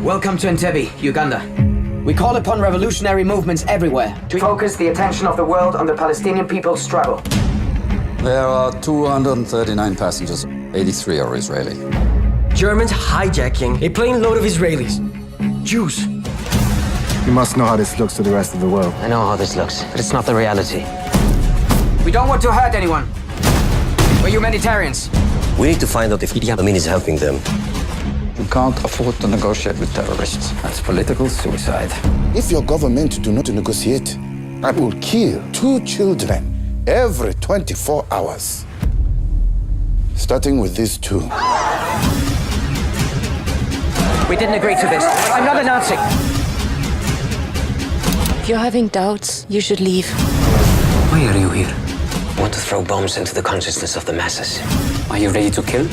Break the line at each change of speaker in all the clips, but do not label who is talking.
Welcome to Entebbe, Uganda. We call upon revolutionary movements everywhere to focus the attention of the world on the Palestinian people's struggle.
There are 239 passengers, 83 are Israeli.
Germans hijacking a plane load of Israelis. Jews.
You must know how this looks to the rest of the world.
I know how this looks, but it's not the reality. We don't want to hurt anyone. We're humanitarians.
We need to find out if Idi Amin is helping them.
You can't afford to negotiate with terrorists. That's political suicide.
If your government do not negotiate, I will kill 2 children every 24 hours. Starting with these 2.
We didn't agree to this. I'm not a Nazi.
If you're having doubts, you should leave.
Why are you here?
I want to throw bombs into the consciousness of the masses.
Are you ready to kill?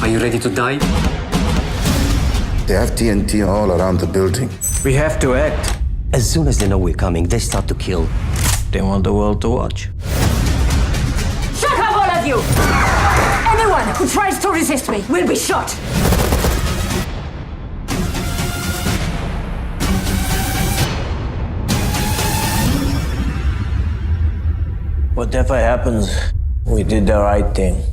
Are you ready to die?
They have TNT all around the building.
We have to act.
As soon as they know we're coming, they start to kill.
They want the world to watch.
Shut up, all of you! Anyone who tries to resist me will be shot!
Whatever happens, we did the right thing.